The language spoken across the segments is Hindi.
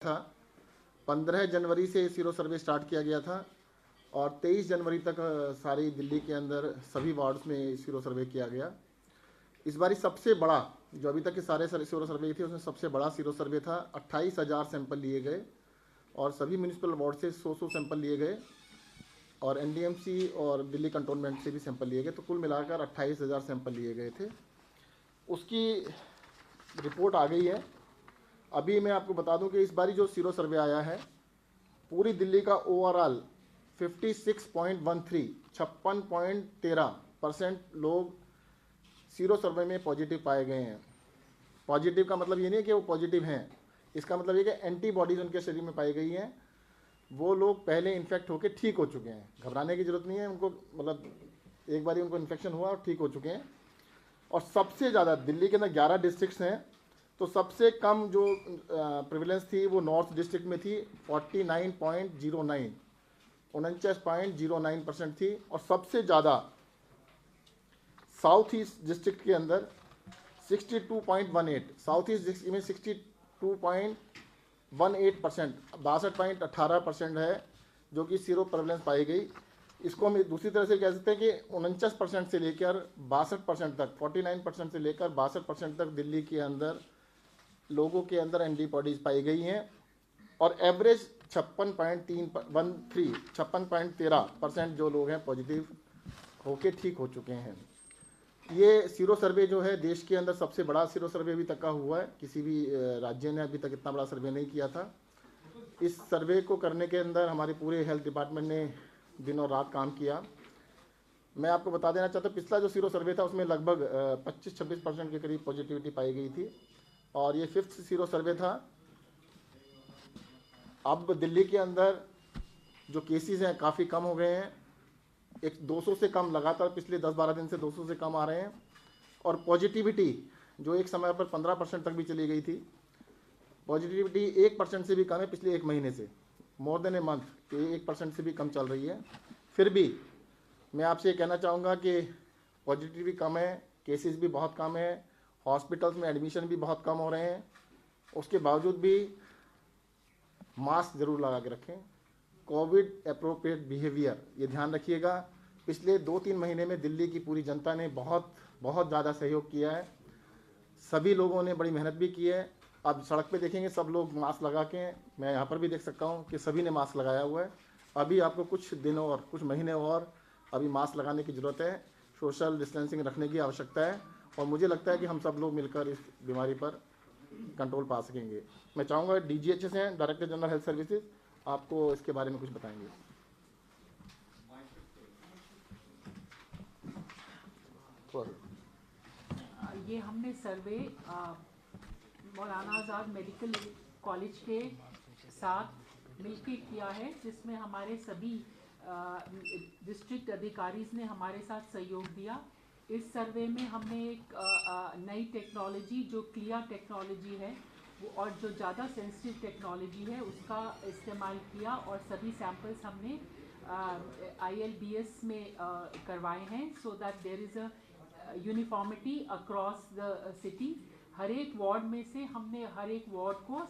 था। 15 जनवरी से सीरो सर्वे स्टार्ट किया गया था और 23 जनवरी तक सारी दिल्ली के अंदर सभी वार्ड्स में सीरो सर्वे किया गया। इस बारी सबसे बड़ा, जो अभी तक के सारे सीरो सर्वे थे उसमें सबसे बड़ा सीरो सर्वे था। 28,000 सैंपल लिए गए और सभी म्यूनिसिपल वार्ड से 100 सैंपल लिए गए और एनडीएमसी और दिल्ली कंटोनमेंट से भी सैंपल लिए गए। तो कुल मिलाकर 28,000 सैंपल लिए गए थे। उसकी रिपोर्ट आ गई है। अभी मैं आपको बता दूं कि इस बारी जो सीरो सर्वे आया है, पूरी दिल्ली का ओवरऑल 56.13% लोग सीरो सर्वे में पॉजिटिव पाए गए हैं। पॉजिटिव का मतलब ये नहीं कि वो पॉजिटिव हैं, इसका मतलब ये कि एंटीबॉडीज़ उनके शरीर में पाई गई हैं। वो लोग पहले इन्फेक्ट होकर ठीक हो चुके हैं, घबराने की ज़रूरत नहीं है उनको, मतलब एक बार उनको इन्फेक्शन हुआ और ठीक हो चुके हैं। और सबसे ज़्यादा दिल्ली के अंदर 11 डिस्ट्रिक्ट्स हैं, तो सबसे कम जो प्रिविलेंस थी वो नॉर्थ डिस्ट्रिक्ट में थी, 49.09% थी। और सबसे ज़्यादा साउथ ईस्ट डिस्ट्रिक्ट के अंदर 62.18, साउथ ईस्ट डिस्ट्रिक्ट में 62.18%, 62.18% है जो कि सीरो प्रेवलेंस पाई गई। इसको हम दूसरी तरह से कह सकते हैं कि 49% से लेकर 62% तक, 49% से लेकर 62% तक दिल्ली के अंदर लोगों के अंदर एंटीबॉडीज पाई गई हैं। और एवरेज 56.13% जो लोग हैं पॉजिटिव होके ठीक हो चुके हैं। ये सीरो सर्वे जो है देश के अंदर सबसे बड़ा सीरो सर्वे अभी तक का हुआ है। किसी भी राज्य ने अभी तक इतना बड़ा सर्वे नहीं किया था। इस सर्वे को करने के अंदर हमारे पूरे हेल्थ डिपार्टमेंट ने दिन और रात काम किया। मैं आपको बता देना चाहता हूँ, पिछला जो सीरो सर्वे था उसमें लगभग 25-26% के करीब पॉजिटिविटी पाई गई थी और ये 5th सीरो सर्वे था। अब दिल्ली के अंदर जो केसेस हैं काफ़ी कम हो गए हैं, 200 से कम लगातार पिछले 10-12 दिन से 200 से कम आ रहे हैं। और पॉजिटिविटी जो एक समय पर 15% तक भी चली गई थी, पॉजिटिविटी 1% से भी कम है पिछले एक महीने से, मोर देन ए मंथ कि 1% से भी कम चल रही है। फिर भी मैं आपसे ये कहना चाहूँगा कि पॉजिटिविटी कम है, केसेस भी बहुत कम है, हॉस्पिटल्स में एडमिशन भी बहुत कम हो रहे हैं। उसके बावजूद भी मास्क ज़रूर लगा के रखें। कोविड अप्रोप्रिएट बिहेवियर ये ध्यान रखिएगा। पिछले 2-3 महीने में दिल्ली की पूरी जनता ने बहुत ज़्यादा सहयोग किया है। सभी लोगों ने बड़ी मेहनत भी की है। अब सड़क पे देखेंगे सब लोग मास्क लगा के, मैं यहाँ पर भी देख सकता हूँ कि सभी ने मास्क लगाया हुआ है। अभी आपको कुछ दिन और कुछ महीने और अभी मास्क लगाने की ज़रूरत है, सोशल डिस्टेंसिंग रखने की आवश्यकता है और मुझे लगता है कि हम सब लोग मिलकर इस बीमारी पर कंट्रोल पा सकेंगे। मैं चाहूँगा DGHS हैं, डायरेक्टर जनरल हेल्थ सर्विसेज, आपको इसके बारे में कुछ बताएंगे। ये हमने सर्वे मौलाना आज़ाद मेडिकल कॉलेज के साथ मिलकर किया है, जिसमें हमारे सभी डिस्ट्रिक्ट अधिकारीज ने हमारे साथ सहयोग दिया। इस सर्वे में हमने एक नई टेक्नोलॉजी जो क्लियर टेक्नोलॉजी है वो और जो ज़्यादा सेंसिटिव टेक्नोलॉजी है उसका इस्तेमाल किया और सभी सैंपल्स हमने ILBS में करवाए हैं, so that there is a uniformity across the city. हर एक वार्ड में से हमने हर एक वार्ड को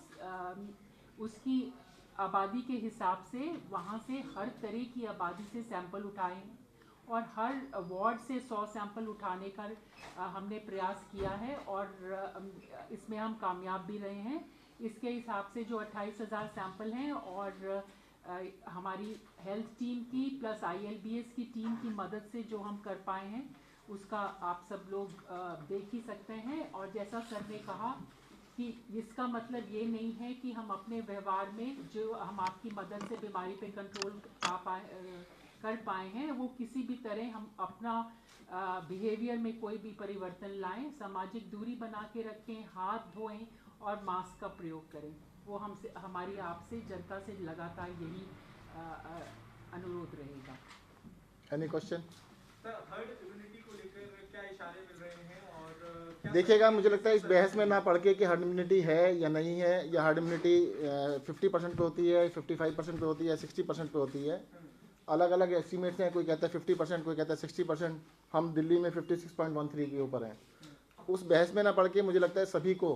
उसकी आबादी के हिसाब से वहाँ से हर तरह की आबादी से सैंपल उठाए और हर वार्ड से 100 सैंपल उठाने का हमने प्रयास किया है और इसमें हम कामयाब भी रहे हैं। इसके हिसाब से जो 28,000 सैंपल हैं और हमारी हेल्थ टीम की प्लस ILBS की टीम की मदद से जो हम कर पाए हैं उसका आप सब लोग देख ही सकते हैं। और जैसा सर ने कहा कि इसका मतलब ये नहीं है कि हम अपने व्यवहार में जो हम आपकी मदद से बीमारी पे कंट्रोल कर पाए हैं वो किसी भी तरह हम अपना बिहेवियर में कोई भी परिवर्तन लाएं, सामाजिक दूरी बना के रखें, हाथ धोएं और मास्क का प्रयोग करें। वो हमसे हमारी आपसे जनता से लगातार यही अनुरोध रहेगा। Any question? हर्ड इम्यूनिटी को लेकर क्या इशारे मिल रहे हैं और देखिएगा, मुझे लगता है इस बहस में ना पढ़ के कि हर्ड इम्यूनिटी है या नहीं है, या हर्ड इम्यूनिटी 50% पे होती है, 55% पे होती है, 60% पे होती है। अलग अलग एस्टीमेट्स हैं, कोई कहता है 50%, कोई कहता है 60%। हम दिल्ली में 56.13 के ऊपर हैं। उस बहस में ना पढ़ के मुझे लगता है सभी को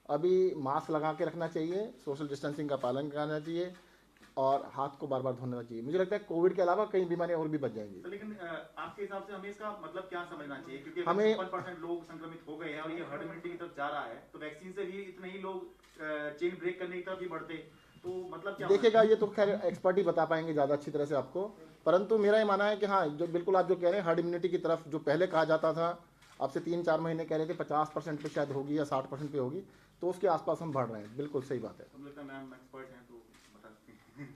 अभी मास्क लगा के रखना चाहिए, सोशल डिस्टेंसिंग का पालन करना चाहिए और हाथ को बार बार धोना चाहिए। मुझे लगता है कोविड के अलावा कई बीमारियां और भी बच जाएंगी। तो लेकिन आपके हिसाब से हमें इसका मतलब क्या समझना चाहिए, क्योंकि हमें 56% लोग संक्रमित हो गए हैं और ये हर्ड इम्यूनिटी की तरफ जा रहा है, तो वैक्सीन से भी इतने ही लोग चेन ब्रेक करने की तरफ ही बढ़ते, तो मतलब क्या देखिएगा, ये तो खैर एक्सपर्ट ही बता पाएंगे ज़्यादा अच्छी तरह से आपको, परंतु मेरा ये मानना है कि हाँ, जो बिल्कुल आप जो कह रहे हैं हर्ड इम्यूनिटी की तरफ, जो पहले कहा जाता था, अब से 3-4 महीने कह रहे थे 50% पे शायद होगी या 60% पे होगी, तो उसके आसपास हम बढ़ रहे हैं। बिल्कुल सही बात है। हम लगता है मैम एक्सपर्ट हैं तो बता सकते हैं।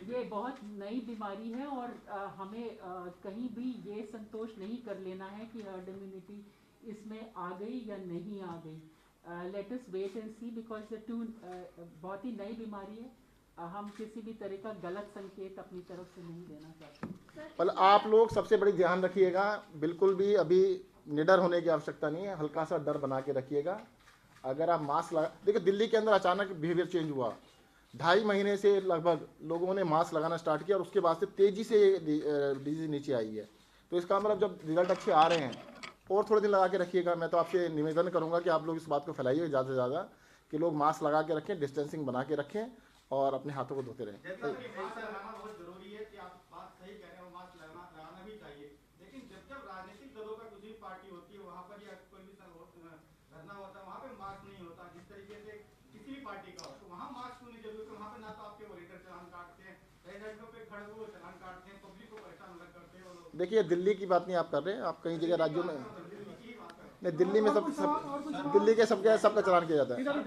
ये बहुत नई बीमारी है और हमें कहीं भी ये संतोष नहीं कर लेना है कि हर्ड इम्यूनिटी इसमें आ गई या नहीं आ गई। Let us wait and see, because बहुत ही नई बीमारी है। हम किसी भी तरह का गलत संकेत अपनी तरफ से नहीं देना चाहते। पर आप लोग सबसे बड़ी ध्यान रखिएगा, बिल्कुल भी अभी निडर होने की आवश्यकता नहीं है, हल्का सा डर बना के रखिएगा। अगर आप मास्क लगा, देखिए दिल्ली के अंदर अचानक बिहेवियर चेंज हुआ, 2.5 महीने से लगभग लोगों ने मास्क लगाना स्टार्ट किया और उसके बाद से तेजी से डिजीज नीचे आई है। तो इसका मतलब जब रिजल्ट अच्छे आ रहे हैं और थोड़े दिन लगा के रखिएगा। मैं तो आपसे निवेदन करूंगा कि आप लोग इस बात को फैलाइए ज़्यादा से ज़्यादा, कि लोग मास्क लगा के रखें, डिस्टेंसिंग बना के रखें और अपने हाथों को धोते रहें। मास्क लगाना बहुत जरूरी है कि आप बात सही कह रहे हैं, मास्क लगाना भी चाहिए, लेकिन जब राजनीतिक दलों का कुछ भी पार्टी होती है वहाँ पर या कोई भी धरना होता है वहाँ पे मास्क नहीं होता, जिस तरीके से किसी भी पार्टी का हो, तो वहाँ मास्क होने जरूरी है। वहाँ पे ना तो आपके वोलेटर चालान काटते हैं, रेड पे खड़े हुए चालान काटते हैं, पब्लिक को परेशान अलग करते हैं वो लोग। देखिए दिल्ली की बात नहीं आप कर रहे हैं, आप कई जगह राज्यों में नहीं, दिल्ली में दिल्ली के सबका चलान किया जाता है। सर,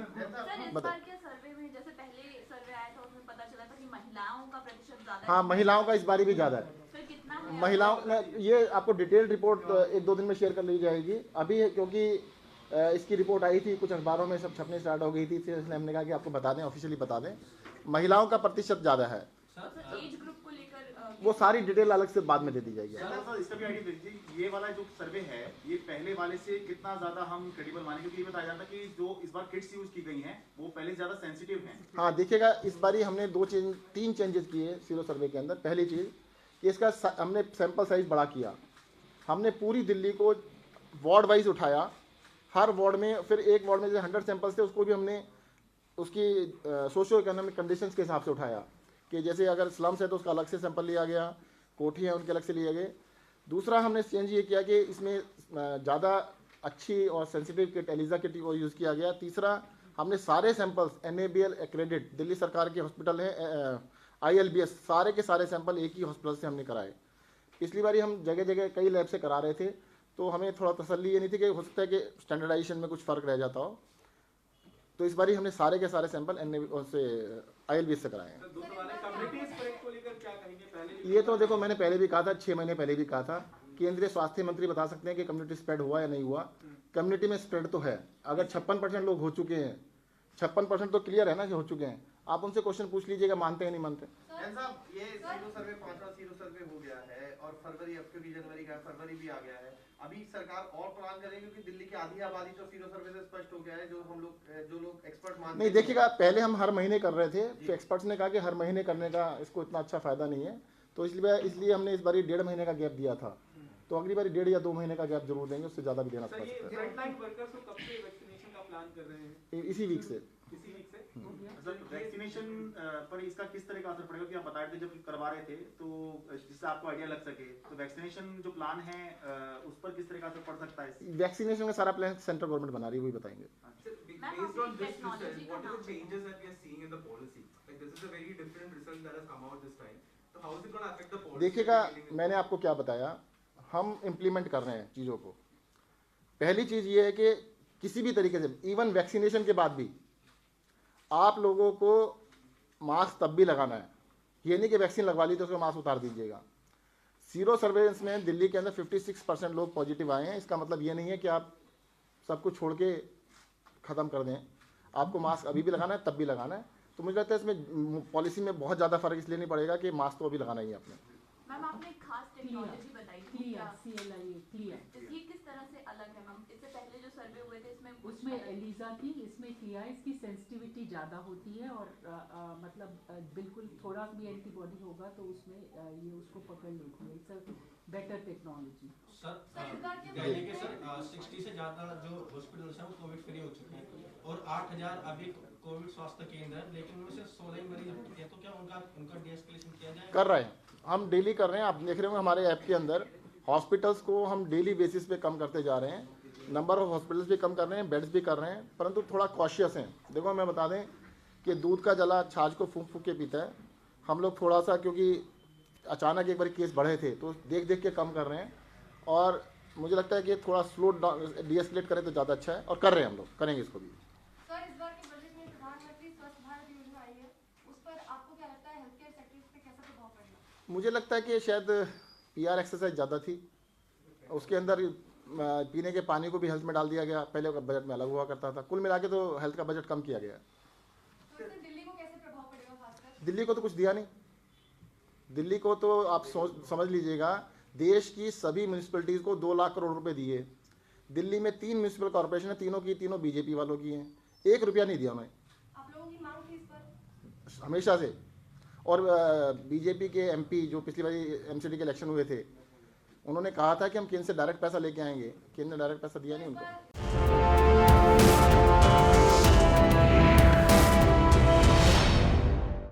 इस बार के सर्वे में जैसे पहले सर्वे आया था उसमें पता चला था कि महिलाओं का प्रतिशत ज्यादा है। हाँ, महिलाओं का इस बारी भी ज़्यादा है। फिर कितना है? महिलाओं ने, ये आपको डिटेल रिपोर्ट 1-2 दिन में शेयर कर ली जाएगी अभी, क्योंकि इसकी रिपोर्ट आई थी, कुछ अखबारों में सब छपनी स्टार्ट हो गई थी, इसलिए हमने कहा कि आपको बता दें, ऑफिशियली बता दें। महिलाओं का प्रतिशत ज़्यादा है। एज ग्रुप को लेकर वो सारी डिटेल अलग से बाद में दे दी जाएगी। सर इसका भी आइडिया दीजिए, ये वाला जो सर्वे है ये पहले वाले से कितना ज्यादा हम क्रेडिबल माने, क्योंकि ये बताया जाता है कि जो इस बार किट्स यूज की गई हैं वो पहले से ज्यादा सेंसिटिव हैं। हाँ, देखिएगा इस बारी हमने 3 चेंजेस किए सीरो सर्वे के अंदर। पहली चीज़ कि इसका हमने सैंपल साइज बड़ा किया, हमने पूरी दिल्ली को वार्ड वाइज उठाया, हर वार्ड में, फिर एक वार्ड में जो 100 सैंपल्स थे उसको भी हमने उसकी सोशो इकोनॉमिक कंडीशंस के हिसाब से उठाया, कि जैसे अगर स्लम्स है तो उसका अलग से सैंपल लिया गया, कोठी है उनके अलग से लिए गए। दूसरा हमने चेंज ये किया कि इसमें ज़्यादा अच्छी और सेंसिटिव किट एलिजा किट को यूज़ किया गया। तीसरा हमने सारे सैंपल्स NABL एक्रेडिट, दिल्ली सरकार के हॉस्पिटल हैं, ILBS, सारे के सारे सैंपल एक ही हॉस्पिटल से हमने कराए। पिछली बारी हम जगह जगह कई लैब से करा रहे थे, तो हमें थोड़ा तसल्ली ये नहीं थी कि हो सकता है कि स्टैंडर्डाइजेशन में कुछ फ़र्क रह जाता हो, तो इस बारी हमने सारे के सारे सैंपल ILBS से कराए हैं। कम्युनिटी स्प्रेड को लेकर क्या कहेंगे? पहले ये तो देखो, मैंने पहले भी कहा था, 6 महीने पहले भी कहा था, केंद्रीय स्वास्थ्य मंत्री बता सकते हैं कि कम्युनिटी स्प्रेड हुआ या नहीं हुआ। कम्युनिटी में स्प्रेड तो है, अगर 56% लोग हो चुके हैं, 56% तो क्लियर है ना कि हो चुके हैं। आप उनसे क्वेश्चन पूछ लीजिएगा, मानते हैं नहीं मानते। साहब, ये सीरो सर्वे 5वां सीरो सर्वे हो गया है और फरवरी, अब क्योंकि जनवरी का फरवरी भी आ गया है, अभी सरकार और प्लान करेगी, क्योंकि दिल्ली की आधी आबादी तो सीरो सर्वे से स्पष्ट हो गया है, जो लोग एक्सपर्ट मानते नहीं, देखिएगा पहले हम हर महीने कर रहे थे, फिर एक्सपर्ट्स ने कहा कि हर महीने करने का इसको इतना अच्छा फायदा नहीं है, तो इसलिए हमने इस बारी 1.5 महीने का गैप दिया था। तो अगली बारी 1.5 या 2 महीने का गैप जरूर देंगे, उससे ज़्यादा भी देना पड़ सर, ये सकता फ्रंटलाइन वर्कर्स को कब से वैक्सीनेशन का प्लान कर रहे हैं? है। इसी वीक से। इसी वीक से? मतलब वैक्सीनेशन पर इसका किस तरह का असर पड़ेगा, कि आप बता रहे थे जब करवा रहे थे तो जिससे आपको आइडिया लग सके, तो वैक्सीनेशन जो प्लान है उस पर किस तरह का असर पड़ सकता है? वैक्सीनेशन का सारा प्लान सेंट्रल गवर्नमेंट बना रही है, वही बताएंगे। Based on this result, what are the changes that we are seeing in the policy? Like this is a very different result that has come out this time. So how is it going to affect the policy? देखिएगा, मैंने आपको क्या बताया, हम इम्प्लीमेंट कर रहे हैं चीज़ों को। पहली चीज़ ये है कि किसी भी तरीके से, इवन वैक्सीनेशन के बाद भी आप लोगों को मास्क तब भी लगाना है, ये नहीं कि वैक्सीन लगवा ली तो उसको मास्क उतार दीजिएगा। सीरो सर्वेलेंस में दिल्ली के अंदर 56% लोग पॉजिटिव आए हैं, इसका मतलब ये नहीं है कि आप सब कुछ छोड़ के ख़त्म कर दें, आपको मास्क अभी भी लगाना है, तब भी लगाना है। तो मुझे लगता है इसमें पॉलिसी में बहुत ज़्यादा फर्क इसलिए नहीं पड़ेगा कि मास्क तो अभी लगाना ही है आपने। मैम, आपने एक खास टेक्नोलॉजी बताई थी, क्लियर, CLIA क्लियर। ये किस तरह से अलग है मैम? इससे पहले जो सर्वे हुए थे इसमें कुछ उसमें एलिजा की इसमें किया है, इसकी सेंसिटिविटी ज़्यादा होती है और मतलब बिल्कुल थोड़ा भी एंटीबॉडी होगा तो उसमें ये उसको पकड़ लेती है। It's a better technology. Sir इस बार के दिल्ली के सर 60 से ज़्यादा जो हॉस्पिटल्स हैं वो कोविड फ्री हो चुके हैं और 8000 अभी कोविड स्वास्थ्य केंद्र है, लेकिन उनमें से 16 ही मरीज भर्ती हैं, तो क्या उनका डीएस्केलेशन किया जाए? कर रहे हैं, हम डेली कर रहे हैं। आप देख रहे होंगे हमारे ऐप के अंदर हॉस्पिटल्स को हम डेली बेसिस पे कम करते जा रहे हैं, नंबर ऑफ हॉस्पिटल्स भी कम कर रहे हैं, बेड्स भी कर रहे हैं, परंतु थोड़ा कॉशियस हैं। देखो मैं बता दें कि दूध का जला छाछ को फूंक फूंक के पीता है। हम लोग थोड़ा सा, क्योंकि अचानक एक बार केस बढ़े थे तो देख देख के कम कर रहे हैं, और मुझे लगता है कि थोड़ा स्लो डीएस्केलेट करें तो ज़्यादा अच्छा है, और कर रहे हैं, हम लोग करेंगे इसको भी। सर इस बार के बजट में प्रधानमंत्री स्वस्थ भारत योजना आई है, उस पर आपको क्या लगता है हेल्थ केयर सेक्टर पे कैसा प्रभाव पड़ेगा? मुझे लगता है कि शायद पीआर एक्सरसाइज ज़्यादा थी, उसके अंदर पीने के पानी को भी हेल्थ में डाल दिया गया, पहले बजट में अलग हुआ करता था। कुल मिला के तो हेल्थ का बजट कम किया गया। तो इससे दिल्ली को कैसे प्रभाव पड़ेगा खासकर? दिल्ली को तो कुछ दिया नहीं। दिल्ली को तो आप समझ लीजिएगा, देश की सभी म्यूनिसिपैलिटीज़ को 2 लाख करोड़ रुपए दिए। दिल्ली में 3 म्यूनिसिपल कॉर्पोरेशन है, तीनों की तीनों बीजेपी वालों की हैं, 1 रुपया नहीं दिया उन्हें आप लोगों की मांग थी इस पर? हमेशा से। और बीजेपी के एमपी जो पिछली बारी एमसीडी के इलेक्शन हुए थे, उन्होंने कहा था कि हम केंद्र से डायरेक्ट पैसा लेके आएंगे, केंद्र ने डायरेक्ट पैसा दिया नहीं उनको।